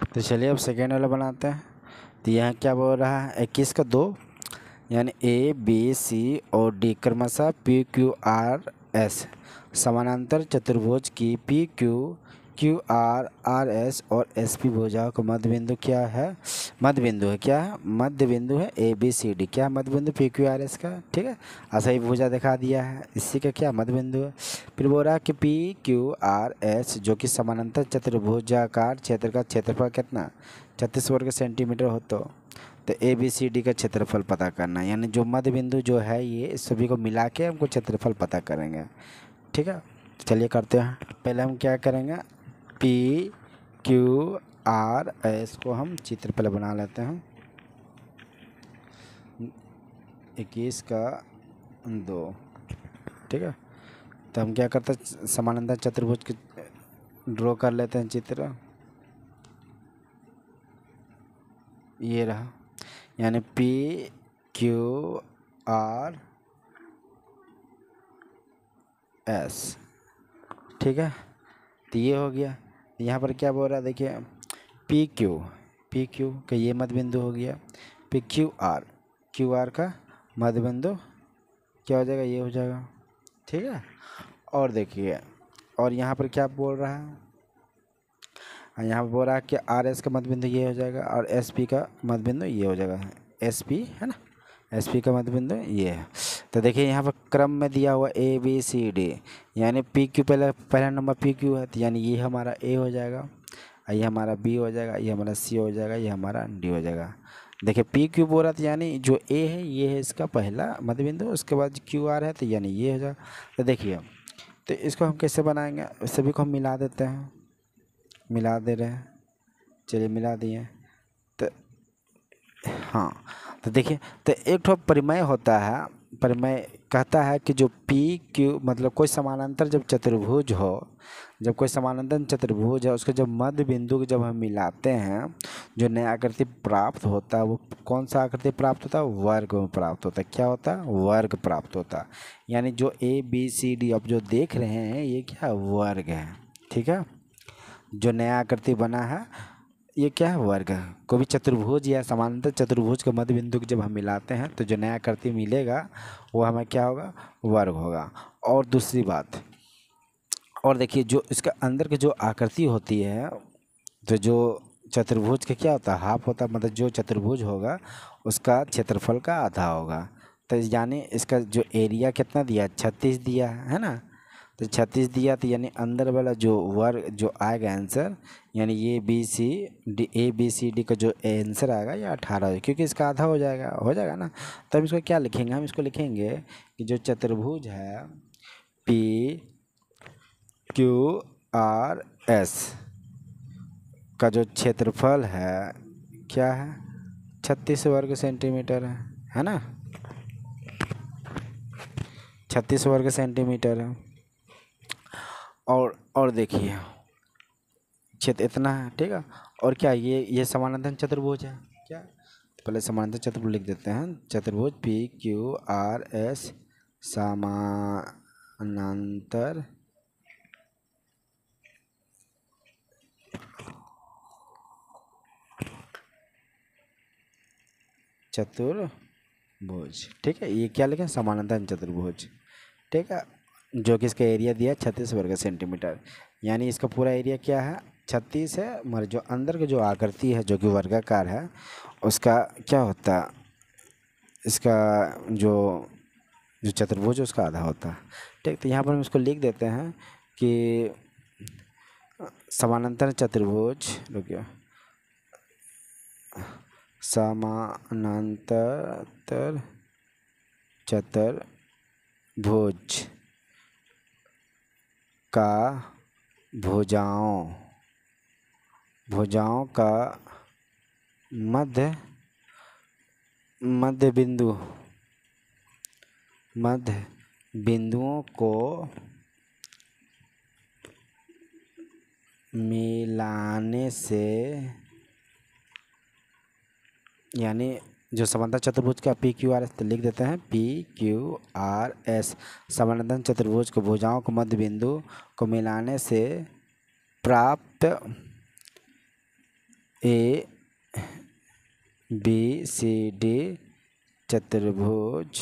तो चलिए अब सेकेंड वाला बनाते हैं। तो यहाँ क्या बोल रहा है, 21 का 2 यानी ए बी सी और डी क्रमशः पी क्यू आर एस समानांतर चतुर्भुज की P Q Q R R S और एस पी भुजाओं का मध्य बिंदु क्या है? मध्य बिंदु है, क्या है? मध्य बिंदु है ए बी सी डी। क्या है मध्य बिंदु? पी क्यू आर एस का, ठीक है। ऐसा ही भुजा दिखा दिया है, इसी का क्या मध्य बिंदु है। फिर बोल रहा है कि पी क्यू आर एस जो कि समानांतर चतुर्भुजाकार क्षेत्र का क्षेत्रफल कितना 36 वर्ग सेंटीमीटर हो। तो ए बी सी डी का क्षेत्रफल पता करना है, यानी जो मध्य बिंदु जो है ये इस सभी को मिला के हमको क्षेत्रफल पता करेंगे, ठीक है। चलिए करते हैं। पहले हम क्या करेंगे, पी क्यू आर एस को हम चित्र पहले बना लेते हैं। 21 का 2, ठीक है। तो हम क्या करते हैं, समानांतर चतुर्भुज के ड्रॉ कर लेते हैं चित्र। ये रहा, यानी पी क्यू आर एस, ठीक है। तो ये हो गया। यहाँ पर क्या बोल रहा है, देखिए पी क्यू का ये मध्य बिंदु हो गया। पी क्यू आर का मध्य बिंदु क्या हो जाएगा, ये हो जाएगा, ठीक है। और देखिए, और यहाँ पर क्या बोल रहा है, यहाँ पर बोल रहा है कि आर एस का मध्य बिंदु ये हो जाएगा और एस पी का मध्य बिंदु ये हो जाएगा, एस पी है ना, एस पी का मध्य बिंदु ये है। तो देखिए यहाँ पर क्रम में दिया हुआ ए बी सी डी, यानी पी क्यू पहला नंबर पी क्यू है, तो यानी ये हमारा ए हो जाएगा, ये हमारा बी हो जाएगा, ये हमारा सी हो जाएगा, ये हमारा डी हो जाएगा। देखिए पी क्यू बोल रहा था, यानी जो ए है ये है इसका पहला मध्य बिंदु, उसके बाद क्यू आर है तो यानी ये हो जाएगा। तो देखिए, तो इसको हम कैसे बनाएंगे, सभी को हम मिला देते हैं, मिला दे रहे हैं, चलिए मिला दिए। तो हाँ, तो देखिए, तो एक ठो परिमेय होता है, परिमेय कहता है कि जो पी क्यू मतलब कोई समानांतर जब चतुर्भुज हो, जब कोई समानांतर चतुर्भुज है उसके जब मध्य बिंदु को जब हम मिलाते हैं, जो नया आकृति प्राप्त होता है वो कौन सा आकृति प्राप्त होता है, वर्ग में प्राप्त होता है। क्या होता है, वर्ग प्राप्त होता है। यानी जो ए बी सी डी अब जो देख रहे हैं ये क्या है, वर्ग है, ठीक है। जो नया आकृति बना है ये क्या है, वर्ग है। कोई भी चतुर्भुज या समानांतर चतुर्भुज के मध्य बिंदु को जब हम मिलाते हैं तो जो नया आकृति मिलेगा वो हमें क्या होगा, वर्ग होगा। और दूसरी बात, और देखिए जो इसका अंदर की जो आकृति होती है, तो जो चतुर्भुज का क्या होता है, हाफ होता है, मतलब जो चतुर्भुज होगा उसका क्षेत्रफल का आधा होगा। तो यानी इसका जो एरिया कितना दिया, 36 दिया है ना। तो 36 दिया, तो यानी अंदर वाला जो वर्ग जो आएगा आंसर, यानी ये B C D A B C D का जो आंसर आएगा ये 18 हो, क्योंकि इसका आधा हो जाएगा ना। तो हम इसको क्या लिखेंगे, हम इसको लिखेंगे कि जो चतुर्भुज है पी क्यू आर एस का जो क्षेत्रफल है क्या है, 36 वर्ग सेंटीमीटर है ना, 36 वर्ग सेंटीमीटर है। और देखिए क्षेत्र इतना है, ठीक है। और क्या ये समानांतर चतुर्भुज है क्या, तो पहले समानांतर चतुर्भुज लिख देते हैं, चतुर्भुज पी क्यू आर एस समानांतर चतुर्भुज, ठीक है। ये क्या लिखें, समानांतर चतुर्भुज, ठीक है। जो कि इसका एरिया दिया 36 वर्ग सेंटीमीटर, यानी इसका पूरा एरिया क्या है, 36 है, मगर जो अंदर की जो आकृति है जो कि वर्गाकार है उसका क्या होता है, इसका जो जो चतुर्भुज है उसका आधा होता है, ठीक। तो यहाँ पर हम इसको लिख देते हैं कि समानांतर चतुर्भुज, रुकिए, समानांतर चतुर्भुज का भुजाओं का मध्य बिंदुओं को मिलाने से, यानी जो समांतर चतुर्भुज का पी क्यू आर एस, तो लिख देते हैं पी क्यू आर एस समांतर चतुर्भुज को भुजाओं को मध्य बिंदु को मिलाने से प्राप्त ए बी सी डी चतुर्भुज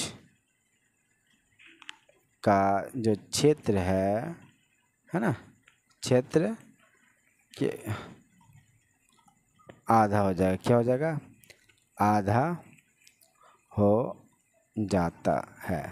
का जो क्षेत्र है ना, क्षेत्र के आधा हो जाएगा। क्या हो जाएगा? आधा हो जाता है।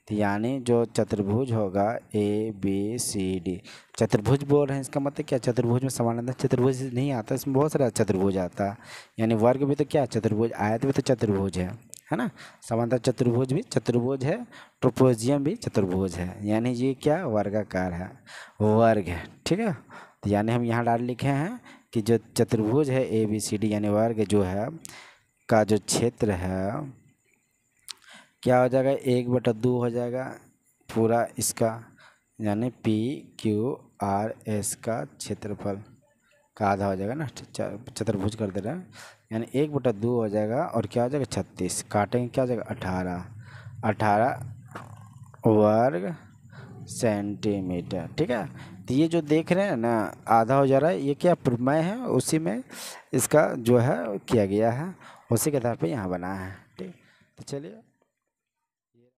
तो यानी जो चतुर्भुज होगा ए बी सी डी, चतुर्भुज बोल रहे हैं, इसका मतलब क्या? चतुर्भुज में समानांतर चतुर्भुज नहीं आता, इसमें बहुत सारा चतुर्भुज आता है। यानी वर्ग भी तो क्या चतुर्भुज, आयत भी तो चतुर्भुज है ना। समांतर चतुर्भुज भी चतुर्भुज है, ट्रोपोजियम भी चतुर्भुज है। यानी ये क्या? वर्गाकार है, वर्ग है। ठीक है, तो यानी हम यहाँ डाल लिखे हैं कि जो चतुर्भुज है ए बी सी डी यानी वर्ग जो है का जो क्षेत्र है क्या हो जाएगा? 1/2 हो जाएगा पूरा इसका, यानी पी क्यू आर एस का क्षेत्रफल का आधा हो जाएगा ना। चतुर्भुज कर दे रहे हैं, यानी 1/2 हो जाएगा। और क्या हो जाएगा? 36 काटेंगे, क्या हो जाएगा? 18 वर्ग सेंटीमीटर। ठीक है, तो ये जो देख रहे हैं ना आधा हो जा रहा है, ये क्या प्रमेय है, उसी में इसका जो है किया गया है, उसी के आधार पे यहाँ बना है। ठीक, तो चलिए।